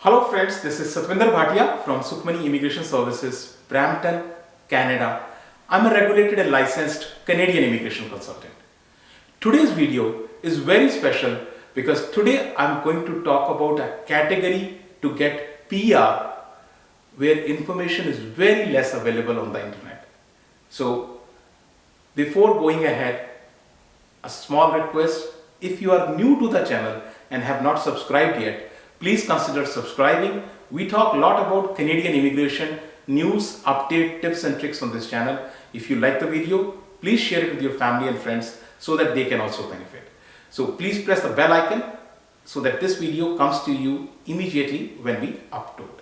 Hello friends, this is Satvinder Bhatia from Sukhmani Immigration Services, Brampton, Canada. I'm a regulated and licensed Canadian immigration consultant. Today's video is very special because today I'm going to talk about a category to get PR where information is very less available on the internet. So before going ahead, a small request: if you are new to the channel and have not subscribed yet, please consider subscribing. We talk a lot about Canadian immigration news, update, tips and tricks on this channel. If you like the video, please share it with your family and friends so that they can also benefit. So please press the bell icon so that this video comes to you immediately when we upload.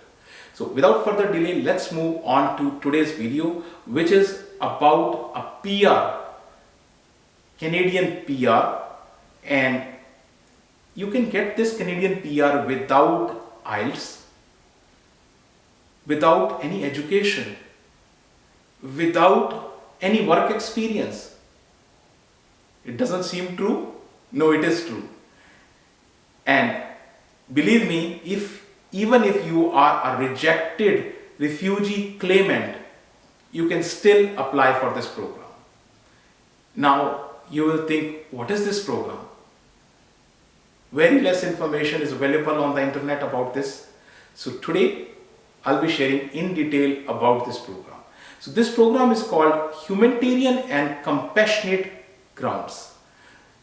So without further delay, let's move on to today's video, which is about a PR, Canadian PR, and you can get this Canadian PR without IELTS, without any education, without any work experience. It doesn't seem true? No, it is true. And believe me, even if you are a rejected refugee claimant, you can still apply for this program. Now, you will think, what is this program? Very less information is available on the internet about this. So today I'll be sharing in detail about this program. So this program is called Humanitarian and Compassionate Grounds.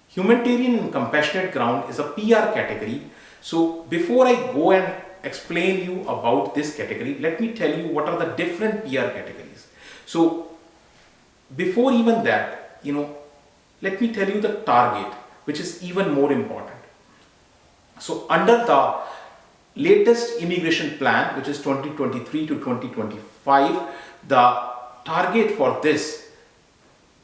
Humanitarian and Compassionate Ground is a PR category. So before I go and explain you about this category, let me tell you what are the different PR categories. So before even that, let me tell you the target, which is even more important. So under the latest immigration plan, which is 2023 to 2025, the target for this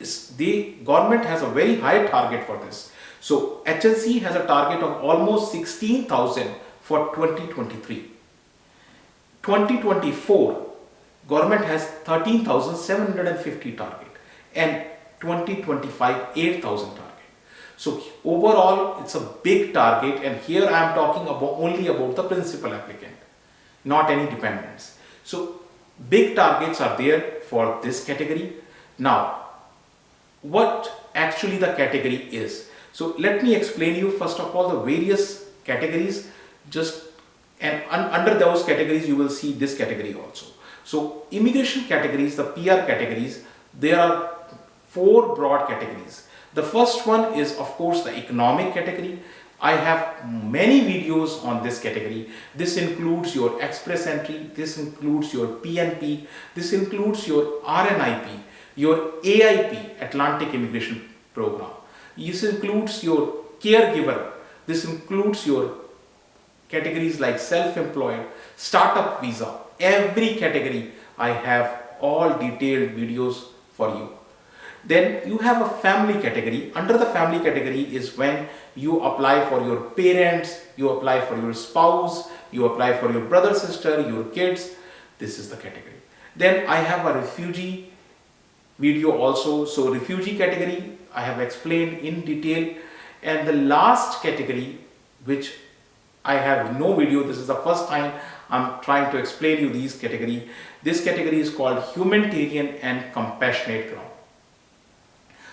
is, the government has a very high target for this. So H&C has a target of almost 16,000 for 2023. 2024, government has 13,750 target, and 2025 8,000 target. So overall, it's a big target, and here I am talking only about the principal applicant, not any dependents. So big targets are there for this category. Now, what actually the category is? So let me explain you first of all the various categories, and under those categories you will see this category also. So immigration categories, the PR categories, there are 4 broad categories. The first one is, of course, the economic category. I have many videos on this category. This includes your express entry, this includes your PNP, this includes your RNIP, your AIP, Atlantic Immigration Program. This includes your caregiver. This includes your categories like self-employed, startup visa. Every category I have all detailed videos for you. Then you have a family category. Under the family category is when you apply for your parents, you apply for your spouse, you apply for your brother, sister, your kids. This is the category. Then I have a refugee video also. So refugee category I have explained in detail. And the last category, which I have no video, this is the first time I'm trying to explain you these category. This category is called Humanitarian and Compassionate Ground.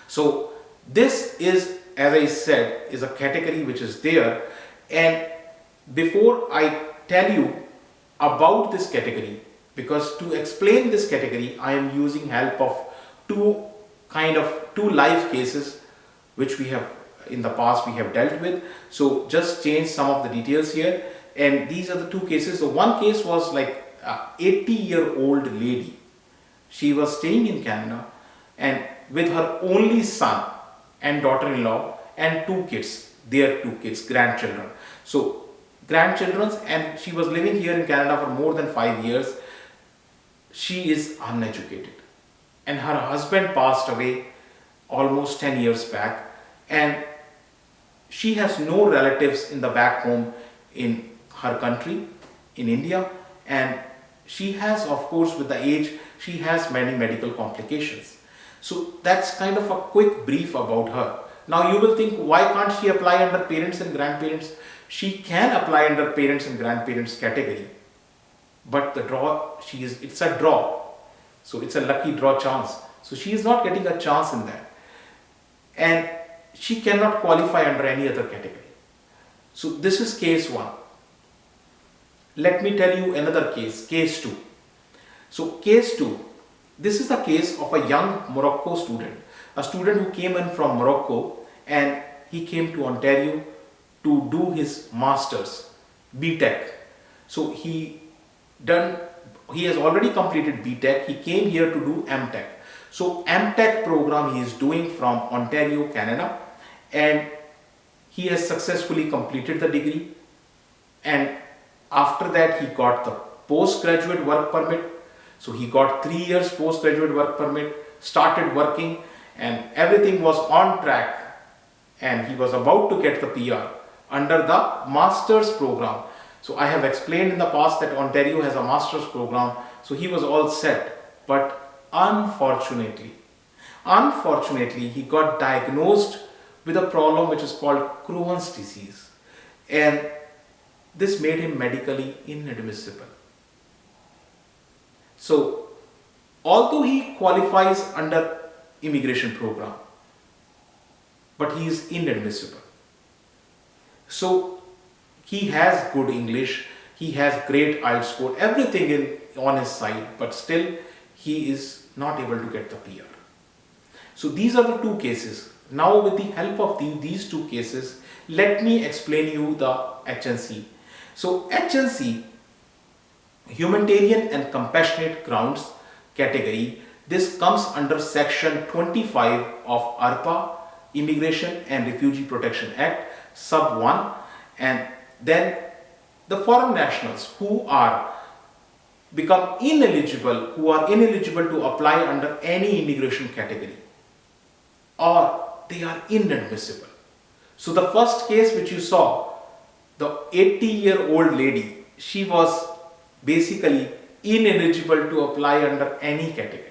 So this is, as I said, is a category which is there, and before I tell you about this category, because to explain this category I am using help of two live cases which we have in the past we have dealt with. So just change some of the details here, and these are the 2 cases. So one case was like an 80-year-old lady. She was staying in Canada and with her only son and daughter-in-law and 2 kids, their 2 kids, grandchildren. So grandchildren, and she was living here in Canada for more than 5 years. She is uneducated, and her husband passed away almost 10 years back, and she has no relatives in the back home in her country, in India, and she has, of course, with the age, she has many medical complications. So that's kind of a quick brief about her. Now you will think, why can't she apply under parents and grandparents? She can apply under parents and grandparents category, but it's a draw. So it's a lucky draw chance. So she is not getting a chance in that. And she cannot qualify under any other category. So this is case 1. Let me tell you another case, case 2. So case 2, this is a case of a young Morocco student, a student who came in from Morocco and he came to Ontario to do his masters, B.Tech. So he has already completed B.Tech. He came here to do M.Tech. So M.Tech program he is doing from Ontario, Canada, and he has successfully completed the degree, and after that he got the postgraduate work permit. So he got 3 years postgraduate work permit, started working, and everything was on track, and he was about to get the PR under the master's program. So I have explained in the past that Ontario has a master's program, so he was all set, but unfortunately he got diagnosed with a problem which is called Crohn's disease, and this made him medically inadmissible. So although he qualifies under immigration program, but he is inadmissible. So he has good English, he has great IELTS score, everything on his side, but still he is not able to get the PR. So these are the 2 cases. Now with the help of these 2 cases, let me explain you the H&C. So H&C, Humanitarian and Compassionate Grounds category, this comes under section 25 of IRPA, Immigration and Refugee Protection Act, sub 1, and then the foreign nationals who are ineligible to apply under any immigration category, or they are inadmissible. So the first case which you saw, the 80-year-old lady, she was basically ineligible to apply under any category.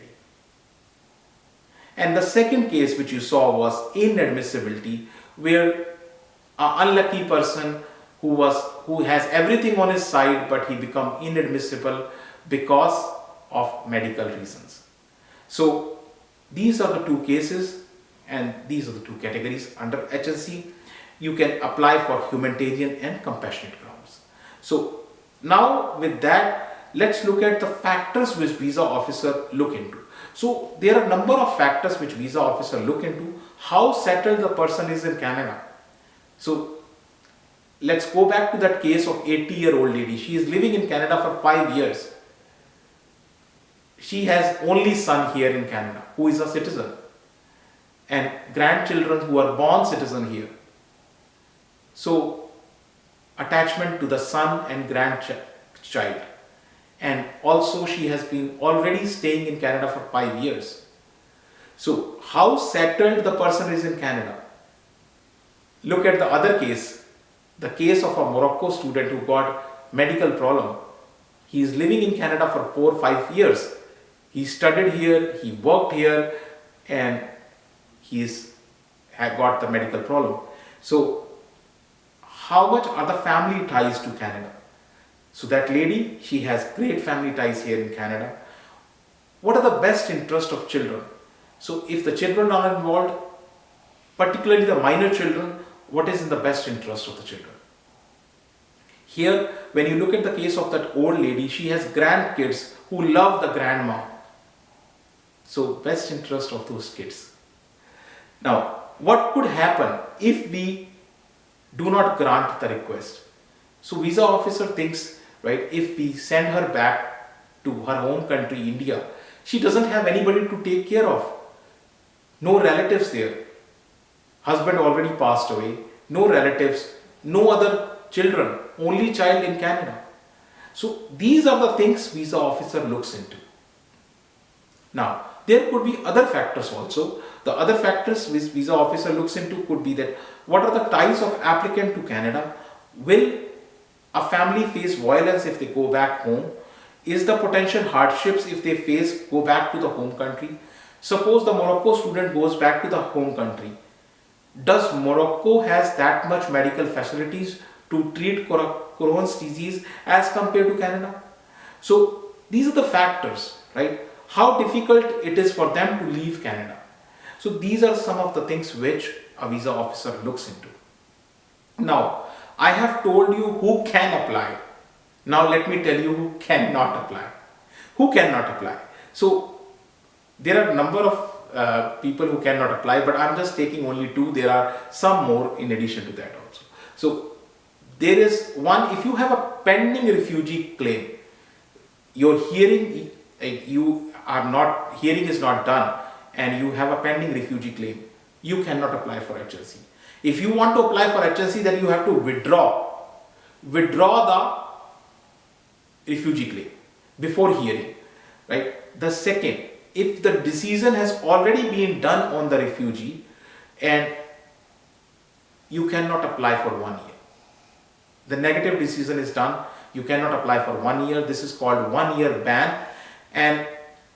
And the second case which you saw was inadmissibility, where an unlucky person who has everything on his side, but he become inadmissible because of medical reasons. So these are the 2 cases, and these are the 2 categories under H&C. You can apply for humanitarian and compassionate grounds. So now with that, let's look at the factors which visa officer look into. So there are a number of factors which visa officer look into. How settled the person is in Canada. So let's go back to that case of 80-year-old lady. She is living in Canada for 5 years. She has only son here in Canada who is a citizen, and grandchildren who are born citizen here. So attachment to the son and grandchild, and also she has been already staying in Canada for 5 years. So how settled the person is in Canada. Look at the other case, the case of a Morocco student who got medical problem. He is living in Canada for 4 or 5 years. He studied here, he worked here, and he's got the medical problem. So how much are the family ties to Canada? So that lady, she has great family ties here in Canada. What are the best interests of children? So if the children are involved, particularly the minor children, what is in the best interest of the children? Here, when you look at the case of that old lady, she has grandkids who love the grandma. So best interest of those kids. Now, what could happen if we do not grant the request? So visa officer thinks, right, if we send her back to her home country, India, she doesn't have anybody to take care of. No relatives there. Husband already passed away. No relatives, no other children, only child in Canada. So these are the things visa officer looks into. Now, there could be other factors also. The other factors which visa officer looks into could be that what are the ties of applicant to Canada? Will a family face violence if they go back home? Is the potential hardships if they face go back to the home country? Suppose the Morocco student goes back to the home country. Does Morocco has that much medical facilities to treat Crohn's disease as compared to Canada. So these are the factors, right? How difficult it is for them to leave Canada. So these are some of the things which a visa officer looks into. Now, I have told you who can apply. Now let me tell you who cannot apply. Who cannot apply? So there are a number of people who cannot apply, but I'm just taking only two. There are some more in addition to that also. So there is one, if you have a pending refugee claim, your hearing is not done and you have a pending refugee claim, you cannot apply for H&C. If you want to apply for H&C, then you have to withdraw the refugee claim before hearing, right? The second, if the decision has already been done on the refugee and you cannot apply for 1 year. The negative decision is done, you cannot apply for 1 year. This is called 1 year ban, and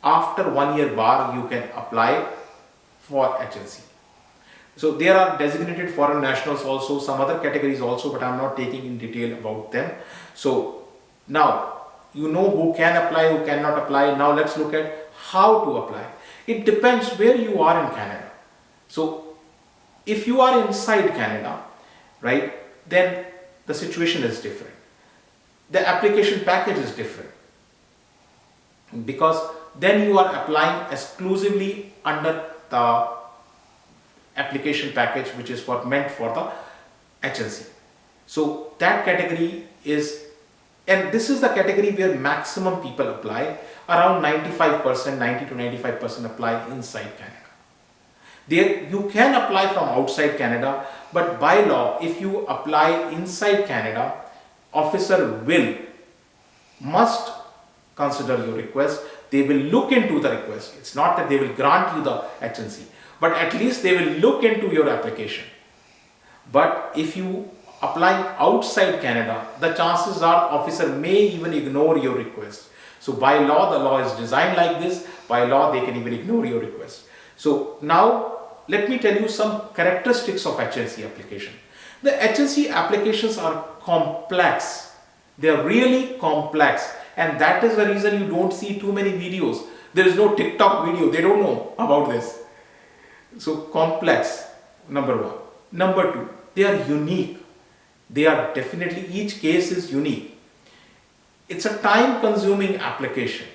after 1 year bar you can apply for H&C. So there are designated foreign nationals also, some other categories also, but I'm not taking in detail about them. So now you know who can apply, who cannot apply. Now let's look at how to apply. It depends where you are in Canada. So if you are inside Canada, right, then the situation is different. The application package is different, because then you are applying exclusively under the application package which is meant for the H&C. So that category is, and this is the category where maximum people apply. Around 95%, 90 to 95% apply inside Canada. There you can apply from outside Canada, but by law, if you apply inside Canada, officer must consider your request. They will look into the request. It's not that they will grant you the H&C, but at least they will look into your application. But if you apply outside Canada, the chances are officer may even ignore your request. So by law, the law is designed like this. By law, they can even ignore your request. So now let me tell you some characteristics of H&C application. The H&C applications are complex. They are really complex, and that is the reason you don't see too many videos. There is no TikTok video. They don't know about this. So complex, number one. Number two, they are unique. They are definitely, each case is unique. It's a time consuming application.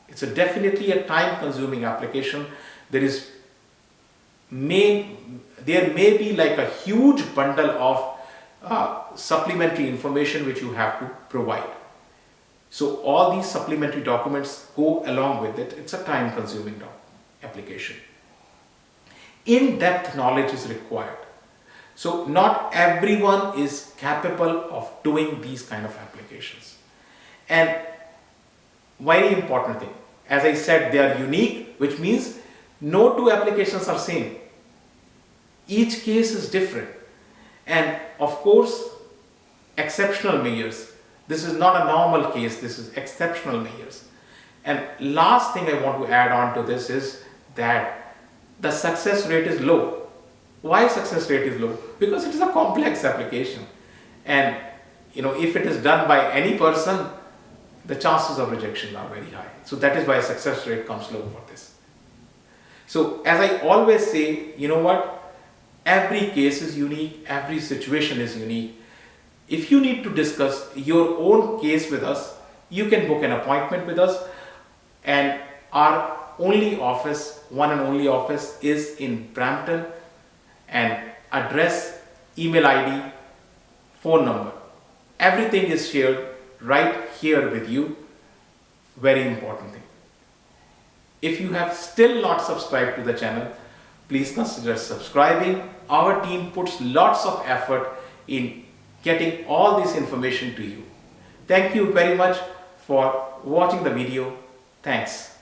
It's definitely a time consuming application. There may be like a huge bundle of supplementary information which you have to provide. So all these supplementary documents go along with it. It's a time consuming application. In-depth knowledge is required. So not everyone is capable of doing these kind of applications. And very important thing, as I said, they are unique, which means no two applications are same. Each case is different. And of course, exceptional measures. This is not a normal case, this is exceptional measures. And last thing I want to add on to this is that the success rate is low. Why success rate is low? Because it is a complex application. And if it is done by any person, the chances of rejection are very high. So that is why success rate comes low for this. So as I always say, you know what? Every case is unique, every situation is unique. If you need to discuss your own case with us, you can book an appointment with us, and our only office, one and only office, is in Brampton, and address, email ID, phone number, everything is shared right here with you. Very important thing. If you have still not subscribed to the channel, please consider subscribing. Our team puts lots of effort in getting all this information to you. Thank you very much for watching the video. Thanks.